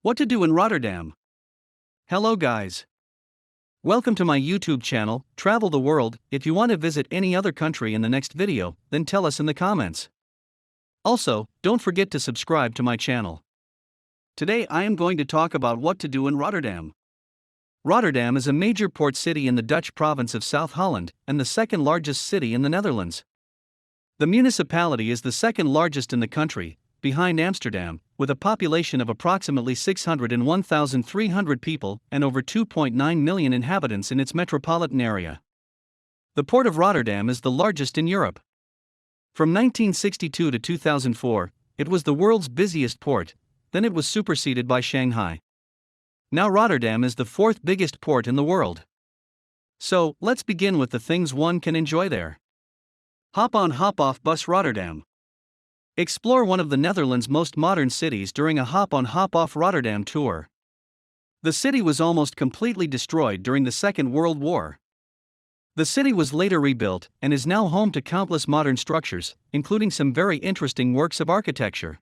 What to do in Rotterdam? Hello guys. Welcome to my YouTube channel, Travel the World. If you want to visit any other country in the next video, then tell us in the comments. Also, don't forget to subscribe to my channel. Today I am going to talk about what to do in Rotterdam. Rotterdam is a major port city in the Dutch province of South Holland, and the second largest city in the Netherlands. The municipality is the second largest in the country, behind Amsterdam, with a population of approximately 601,300 people and over 2.9 million inhabitants in its metropolitan area. The port of Rotterdam is the largest in Europe. From 1962 to 2004, it was the world's busiest port, then it was superseded by Shanghai. Now Rotterdam is the fourth biggest port in the world. So, let's begin with the things one can enjoy there. Hop on hop off bus Rotterdam. Explore one of the Netherlands' most modern cities during a hop on hop off Rotterdam tour. The city was almost completely destroyed during the Second World War. The city was later rebuilt and is now home to countless modern structures, including some very interesting works of architecture.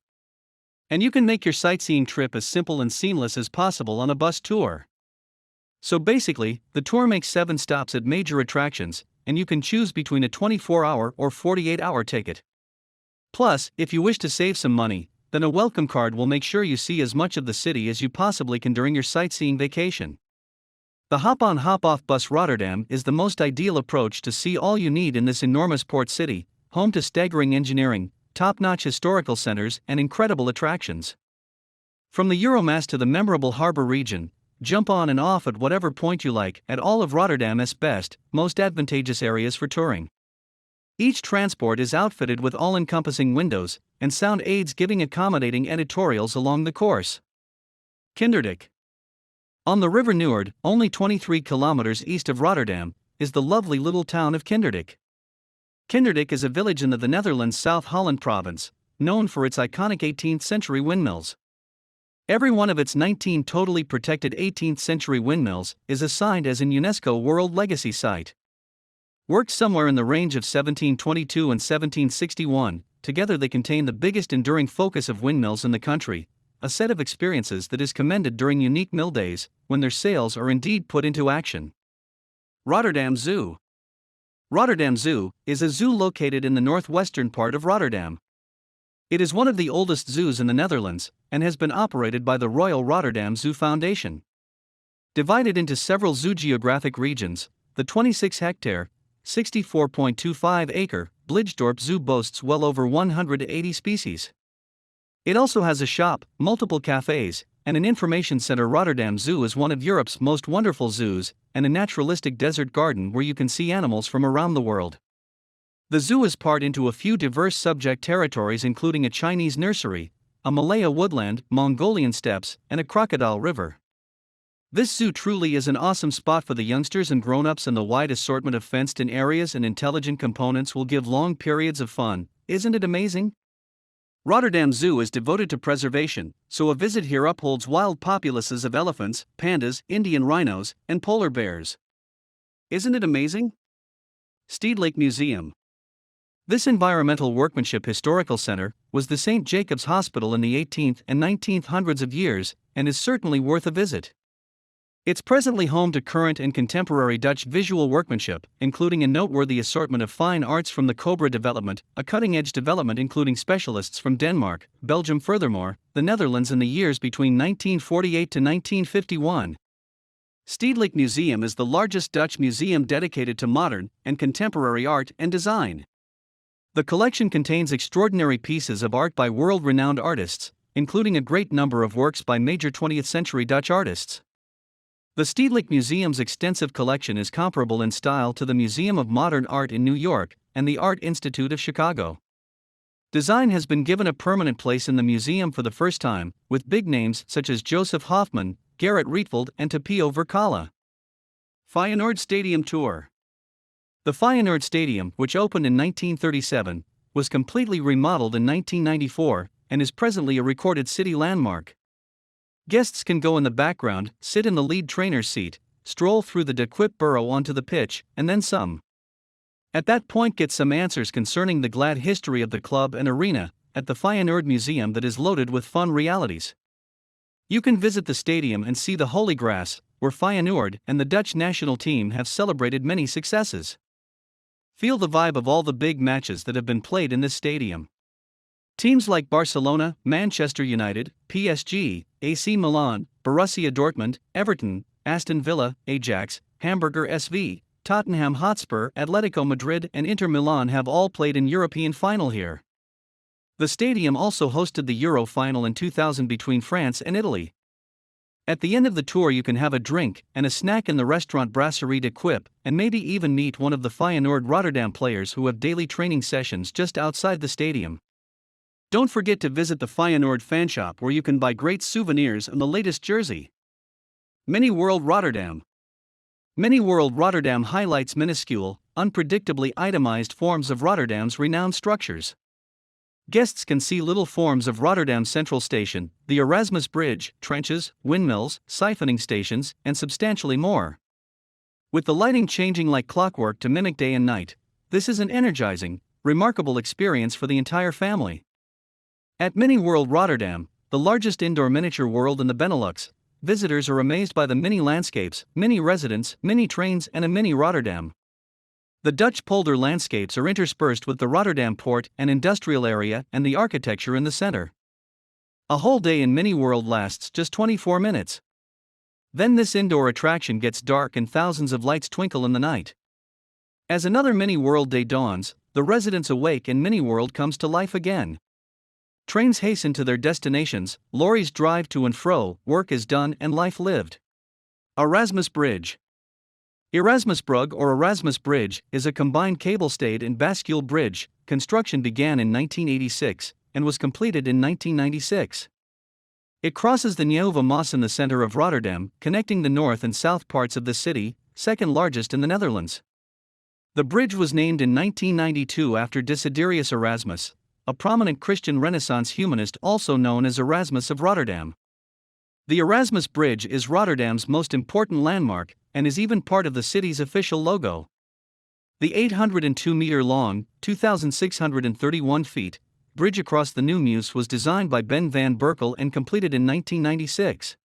And you can make your sightseeing trip as simple and seamless as possible on a bus tour. So basically, the tour makes 7 stops at major attractions, and you can choose between a 24-hour or 48-hour ticket. Plus, if you wish to save some money, then a welcome card will make sure you see as much of the city as you possibly can during your sightseeing vacation. The hop-on hop-off bus Rotterdam is the most ideal approach to see all you need in this enormous port city, home to staggering engineering, top-notch historical centers, and incredible attractions. From the Euromast to the memorable harbor region, jump on and off at whatever point you like at all of Rotterdam's best, most advantageous areas for touring. Each transport is outfitted with all-encompassing windows and sound aids giving accommodating editorials along the course. Kinderdijk. On the River Nuord, only 23 kilometers east of Rotterdam, is the lovely little town of Kinderdijk. Kinderdijk is a village in the Netherlands' South Holland province, known for its iconic 18th-century windmills. Every one of its 19 totally protected 18th-century windmills is assigned as an UNESCO World Legacy Site. Worked somewhere in the range of 1722 and 1761, together they contain the biggest enduring focus of windmills in the country, a set of experiences that is commended during unique mill days, when their sails are indeed put into action. Rotterdam Zoo. Rotterdam Zoo is a zoo located in the northwestern part of Rotterdam. It is one of the oldest zoos in the Netherlands, and has been operated by the Royal Rotterdam Zoo Foundation. Divided into several zoogeographic regions, the 26-hectare, 64.25-acre, Blijdorp Zoo boasts well over 180 species. It also has a shop, multiple cafes, and an information center. Rotterdam Zoo is one of Europe's most wonderful zoos, and a naturalistic desert garden where you can see animals from around the world. The zoo is part into a few diverse subject territories including a Chinese nursery, a Malaya woodland, Mongolian steppes, and a crocodile river. This zoo truly is an awesome spot for the youngsters and grown-ups, and the wide assortment of fenced-in areas and intelligent components will give long periods of fun. Isn't it amazing? Rotterdam Zoo is devoted to preservation, so a visit here upholds wild populaces of elephants, pandas, Indian rhinos, and polar bears. Isn't it amazing? Stedelijk Museum. This environmental workmanship historical center was the St. Jacob's Hospital in the 18th and 19th hundreds of years, and is certainly worth a visit. It's presently home to current and contemporary Dutch visual workmanship, including a noteworthy assortment of fine arts from the Cobra development, a cutting-edge development including specialists from Denmark, Belgium, furthermore, the Netherlands in the years between 1948 to 1951. Stedelijk Museum is the largest Dutch museum dedicated to modern and contemporary art and design. The collection contains extraordinary pieces of art by world-renowned artists, including a great number of works by major 20th-century Dutch artists. The Stedelijk Museum's extensive collection is comparable in style to the Museum of Modern Art in New York and the Art Institute of Chicago. Design has been given a permanent place in the museum for the first time, with big names such as Joseph Hoffman, Gerrit Rietveld, and Tapio Verkala. Feyenoord Stadium Tour. The Feyenoord Stadium, which opened in 1937, was completely remodeled in 1994 and is presently a recorded city landmark. Guests can go in the background, sit in the lead trainer's seat, stroll through the De Kuip burrow onto the pitch, and then some. At that point get some answers concerning the glad history of the club and arena, at the Feyenoord Museum that is loaded with fun realities. You can visit the stadium and see the holy grass, where Feyenoord and the Dutch national team have celebrated many successes. Feel the vibe of all the big matches that have been played in this stadium. Teams like Barcelona, Manchester United, PSG, AC Milan, Borussia Dortmund, Everton, Aston Villa, Ajax, Hamburger SV, Tottenham Hotspur, Atletico Madrid and Inter Milan have all played in European final here. The stadium also hosted the Euro final in 2000 between France and Italy. At the end of the tour you can have a drink and a snack in the restaurant Brasserie de Quip and maybe even meet one of the Feyenoord Rotterdam players who have daily training sessions just outside the stadium. Don't forget to visit the Feyenoord fan shop where you can buy great souvenirs and the latest jersey. Mini World Rotterdam. Mini World Rotterdam highlights minuscule, unpredictably itemized forms of Rotterdam's renowned structures. Guests can see little forms of Rotterdam Central Station, the Erasmus Bridge, trenches, windmills, siphoning stations, and substantially more. With the lighting changing like clockwork to mimic day and night, this is an energizing, remarkable experience for the entire family. At Mini World Rotterdam, the largest indoor miniature world in the Benelux, visitors are amazed by the mini landscapes, mini residents, mini trains, and a mini Rotterdam. The Dutch polder landscapes are interspersed with the Rotterdam port and industrial area and the architecture in the center. A whole day in Mini World lasts just 24 minutes. Then this indoor attraction gets dark and thousands of lights twinkle in the night. As another Mini World day dawns, the residents awake and Mini World comes to life again. Trains hasten to their destinations, lorries drive to and fro, work is done and life lived. Erasmus Bridge. Erasmusbrug or Erasmus Bridge is a combined cable-stayed and bascule bridge. Construction began in 1986 and was completed in 1996. It crosses the Nieuwe Maas in the center of Rotterdam, connecting the north and south parts of the city, second largest in the Netherlands. The bridge was named in 1992 after Desiderius Erasmus, a prominent Christian Renaissance humanist also known as Erasmus of Rotterdam. The Erasmus Bridge is Rotterdam's most important landmark and is even part of the city's official logo. The 802-meter-long, 2,631 feet, bridge across the Nieuwmeus was designed by Ben van Berkel and completed in 1996.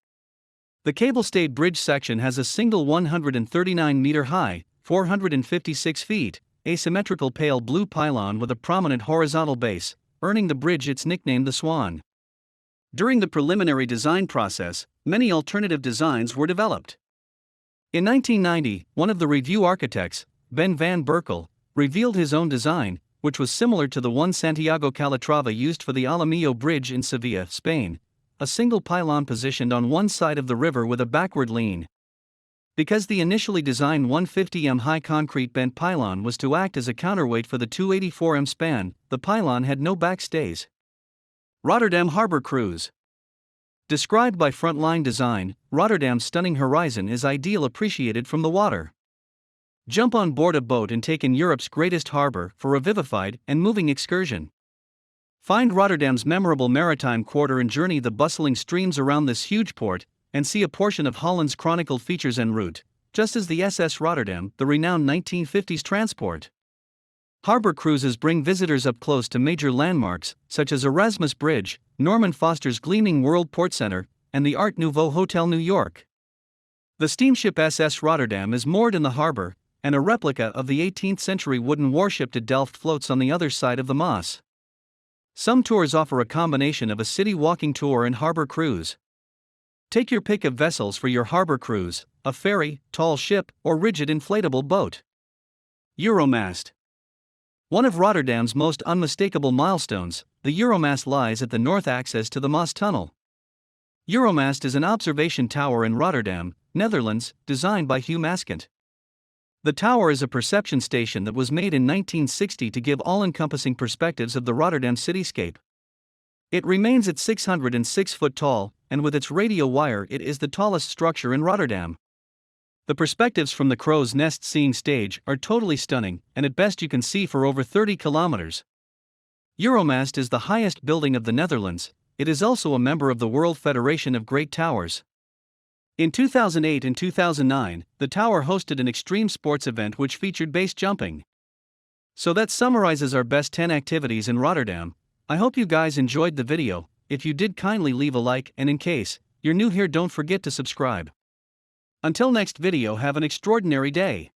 The cable-stayed bridge section has a single 139-meter-high, 456 feet, asymmetrical pale blue pylon with a prominent horizontal base, earning the bridge its nickname the Swan. During the preliminary design process, many alternative designs were developed. In 1990, one of the review architects, Ben van Berkel, revealed his own design, which was similar to the one Santiago Calatrava used for the Alamillo Bridge in Sevilla, Spain, a single pylon positioned on one side of the river with a backward lean. Because the initially designed 150m high concrete bent pylon was to act as a counterweight for the 284m span, the pylon had no backstays. Rotterdam Harbor Cruise. Described by Frontline Design, Rotterdam's stunning horizon is ideal appreciated from the water. Jump on board a boat and take in Europe's greatest harbor for a vivified and moving excursion. Find Rotterdam's memorable maritime quarter and journey the bustling streams around this huge port, and see a portion of Holland's chronicled features en route, just as the SS Rotterdam, the renowned 1950s transport. Harbor cruises bring visitors up close to major landmarks, such as Erasmus Bridge, Norman Foster's gleaming World Port Center, and the Art Nouveau Hotel New York. The steamship SS Rotterdam is moored in the harbor, and a replica of the 18th-century wooden warship de Delft floats on the other side of the Maas. Some tours offer a combination of a city walking tour and harbor cruise. Take your pick of vessels for your harbor cruise: a ferry, tall ship, or rigid inflatable boat. Euromast. One of Rotterdam's most unmistakable milestones, the Euromast lies at the north access to the Maas Tunnel. Euromast is an observation tower in Rotterdam, Netherlands, designed by Hugh Maskant. The tower is a perception station that was made in 1960 to give all-encompassing perspectives of the Rotterdam cityscape. It remains at 606 foot tall, and with its radio wire it is the tallest structure in Rotterdam. The perspectives from the crow's nest seeing stage are totally stunning, and at best you can see for over 30 kilometers. Euromast is the highest building of the Netherlands. It is also a member of the World Federation of Great Towers. In 2008 and 2009, the tower hosted an extreme sports event which featured base jumping. So that summarizes our best 10 activities in Rotterdam. I hope you guys enjoyed the video. If you did, kindly leave a like, and in case You're new here, don't forget to subscribe. Until next video, have an extraordinary day.